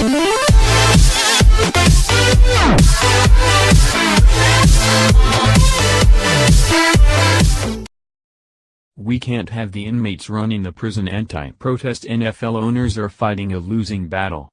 We can't have the inmates running the prison. Anti-protest NFL owners are fighting a losing battle.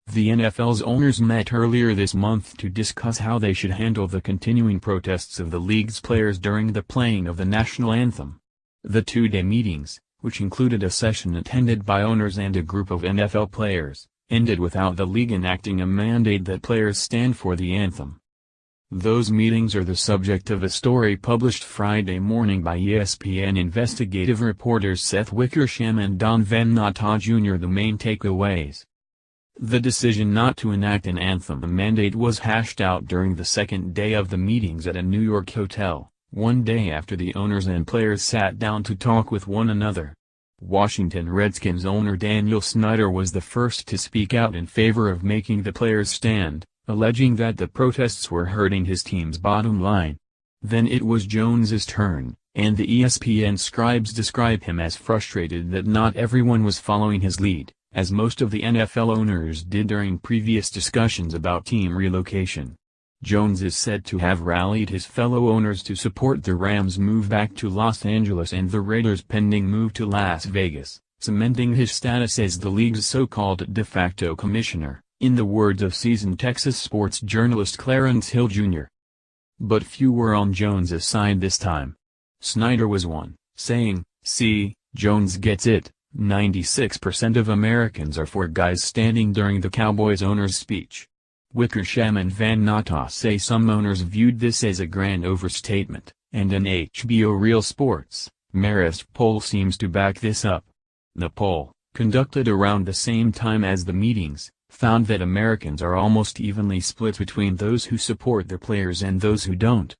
The NFL's owners met earlier this month to discuss how they should handle the continuing protests of the league's players during the playing of the national anthem. The two-day meetings, which included a session attended by owners and a group of NFL players, ended without the league enacting a mandate that players stand for the anthem. Those meetings are the subject of a story published Friday morning by ESPN investigative reporters Seth Wickersham and Natta Jr. The main takeaways. The decision not to enact an anthem mandate was hashed out during the second day of the meetings at a New York hotel, one day after the owners and players sat down to talk with one another. Washington Redskins owner Daniel Snyder was the first to speak out in favor of making the players stand, alleging that the protests were hurting his team's bottom line. Then it was Jones's turn, and the ESPN scribes describe him as frustrated that not everyone was following his lead, as most of the NFL owners did during previous discussions about team relocation. Jones is said to have rallied his fellow owners to support the Rams' move back to Los Angeles and the Raiders' pending move to Las Vegas, cementing his status as the league's so-called de facto commissioner, in the words of seasoned Texas sports journalist Clarence Hill Jr. But few were on Jones's side this time. Snyder was one, saying, "See, Jones gets it, 96% of Americans are for guys standing during the Cowboys owner's speech." Wickersham and Natta say some owners viewed this as a grand overstatement, and an HBO Real Sports, Marist poll seems to back this up. The poll, conducted around the same time as the meetings, found that Americans are almost evenly split between those who support their players and those who don't.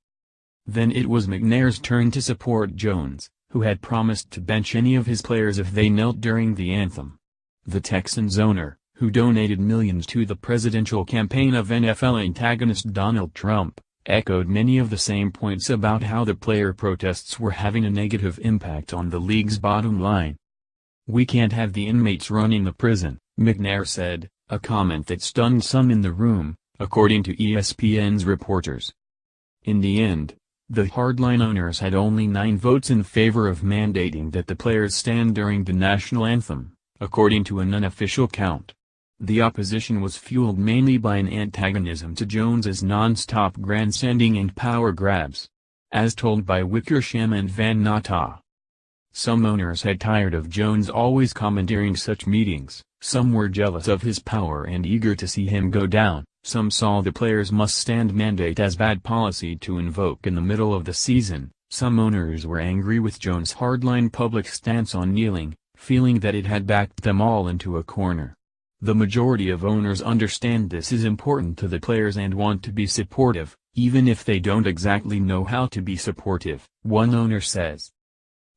Then it was McNair's turn to support Jones, who had promised to bench any of his players if they knelt during the anthem. The Texans owner, who donated millions to the presidential campaign of NFL antagonist Donald Trump, echoed many of the same points about how the player protests were having a negative impact on the league's bottom line. "We can't have the inmates running the prison," McNair said, a comment that stunned some in the room, according to ESPN's reporters. In the end, the hardline owners had only 9 votes in favor of mandating that the players stand during the national anthem, according to an unofficial count. The opposition was fueled mainly by an antagonism to Jones's non-stop grandstanding and power grabs. As told by Wickersham and Natta, some owners had tired of Jones always commandeering such meetings, some were jealous of his power and eager to see him go down, some saw the players must stand mandate as bad policy to invoke in the middle of the season, some owners were angry with Jones' hardline public stance on kneeling, feeling that it had backed them all into a corner. The majority of owners understand this is important to the players and want to be supportive, even if they don't exactly know how to be supportive, one owner says.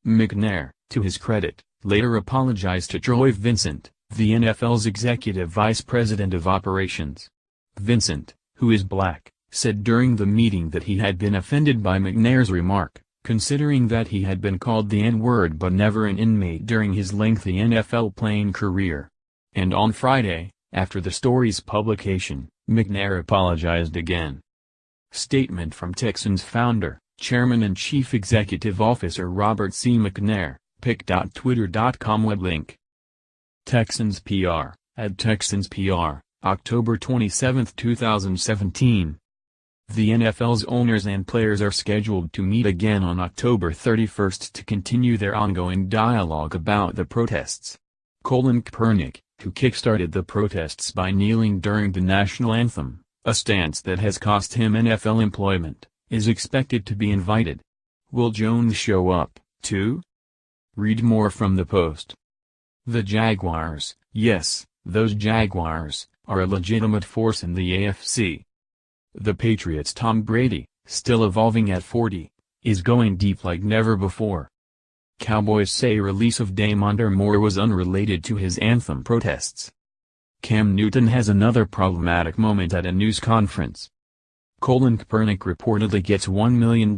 McNair, to his credit, later apologized to Troy Vincent, the NFL's executive vice president of operations. Vincent, who is black, said during the meeting that he had been offended by McNair's remark, considering that he had been called the N-word but never an inmate during his lengthy NFL playing career. And on Friday, after the story's publication, McNair apologized again. Statement from Texans founder, chairman and chief executive officer Robert C. McNair, pic.twitter.com web link. Texans PR, @TexansPR, October 27, 2017. The NFL's owners and players are scheduled to meet again on October 31 to continue their ongoing dialogue about the protests. Colin Kaepernick, who kickstarted the protests by kneeling during the national anthem, a stance that has cost him NFL employment, is expected to be invited. Will Jones show up, too? Read more from the Post. The Jaguars, yes, those Jaguars, are a legitimate force in the AFC. The Patriots' Tom Brady, still evolving at 40, is going deep like never before. Cowboys say release of Damondre Moore was unrelated to his anthem protests. Cam Newton has another problematic moment at a news conference. Colin Kaepernick reportedly gets $1 million